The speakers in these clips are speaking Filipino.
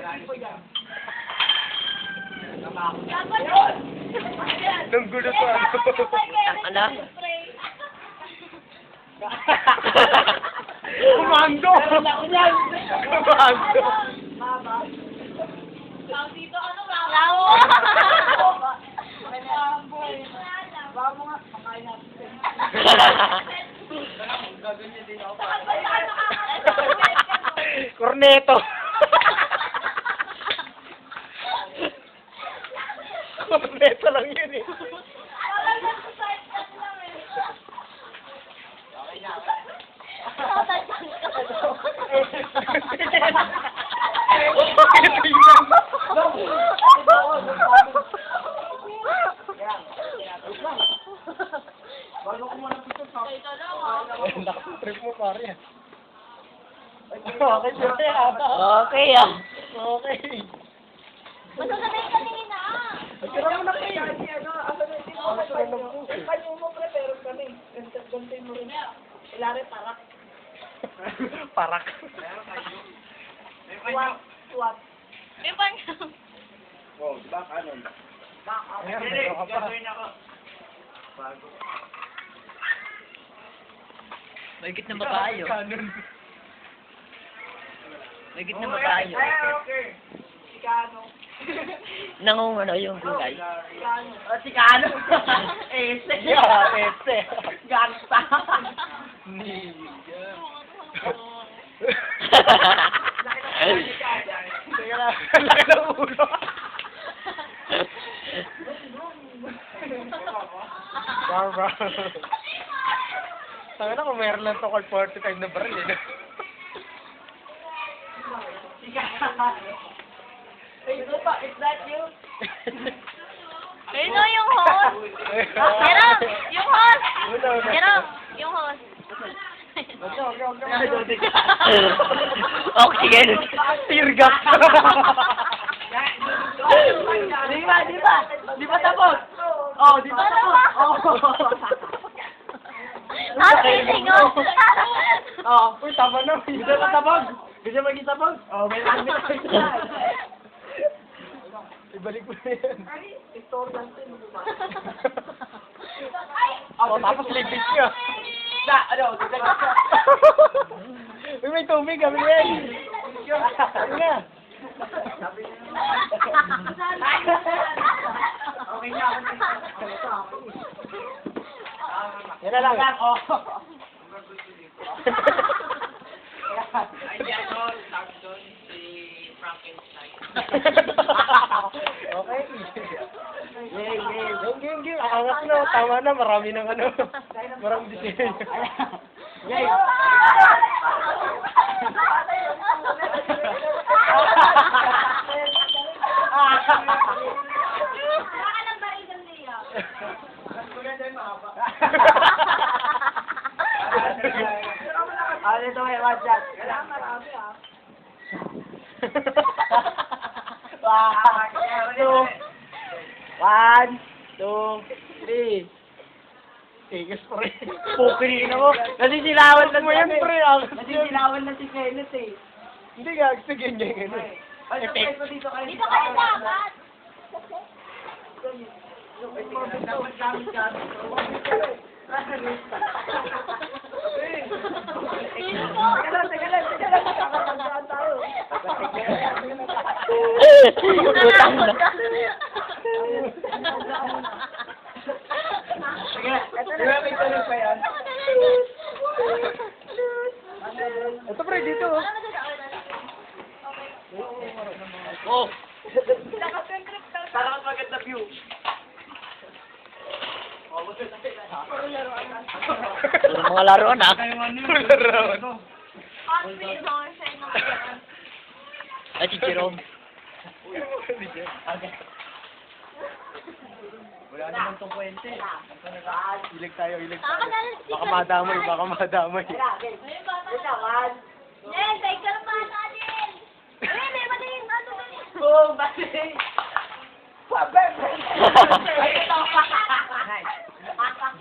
Nang gulo to. Ano? Kumando! Kumando! Dito ano bravo? Bravo nga, pakain natin. Gaganyan din ako. Corneto! Corneto lang yun eh. Trip mo pare. Okay, siyempre Okay ah. Okay. Masasabay ka kanina. Tira mo na kayo. Panyo mo pre, pero kami. Gantin mo rin. Ilari parak. Parak. Swat. May panyo. Wow, diba kanon? Ayan, gagawin ako. Bago. Mahigit na ba tayo? Kanon. Mahigit na ba tayo? Okay. Sikano. Nangungano yung gulay. Sikano. Ese. Yeah, ese. Gangsta. Teka lang, laki ng ulo. Baba. Sabi na kung meron lang to call 45 na baril eh. Is that you? Sino yung host? Jerome! Yung host! Jerome! Yung host. Oxygen. Tear gas. Di ba tapos? Oh, di ba tapos? Ah, feeling oh. Oh, uy, tama na. Gusto mo tabog? Gusto mo tabog? Oh, may lamit na ibalik mo na yan. Oh, tapos lipit ka. Ano? Uy, may tubig, kami na yan. Kami na. Okay na ako. Yan na lang. Oh. Okay. Game. Angas na. Tama na. Marami ng ano. Maraming disenyo. Ano ito may wadjat? Marami ah. One, two, three. Tigas pa rin. Pukiri na mo. Nasisilawan na mo yan, pre. Nasisilawan na si Kenneth eh. Hindi nga, gusto ganyan. Dito kayo dapat. Dapat gamit ka. Teka lang. Kakatandaan tayo. Utang na. Sige, di ba may tuloy pa yan? Ito, pre, dito. Oh. Parang maganda view. Mga laruan ah. Laro. At si Jerome. Wala naman tong kwente. Ilig tayo. Baka madamay. Nel, take ka naman natin! Nel, mali yung ano ba yun? Oo, mali!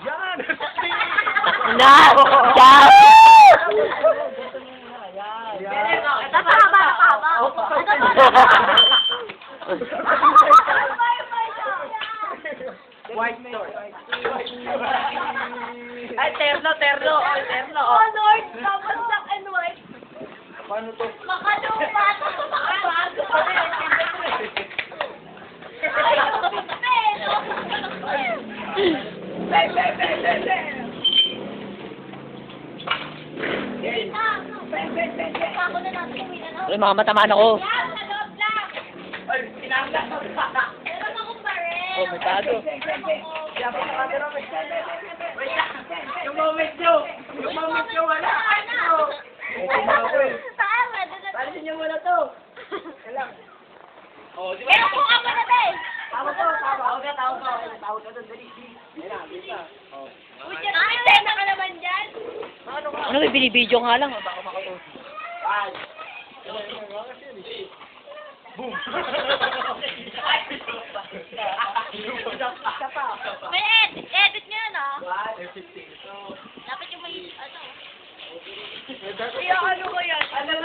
Yan! Na! Ciao! Ito pa haba. Ito pa White sword. Ay, terno. Terno. Honor, tapos black and white. Paano to? Makalupat. Makabago. Ako na natin yung ano. Uy, mga matamaan ako. Yan, sa loob lang. Ay, pinangga. Meron akong baril. Oh, may tago. Yung moment nyo, wala. Tama, doon na. Alisin nyo muna to. Kailang. Oh, di ba? Kaya kung ako na din. Tama to, tama. Tawag ka doon, dali. Ayan, bisa. Oh. Uy, dyan, antena ka naman dyan. Ano, may binibidyo nga lang. Baka makatulog. Ay. Boom. May edit nyo yun, ah. F15. Dapat yung may, ano. Iya, ano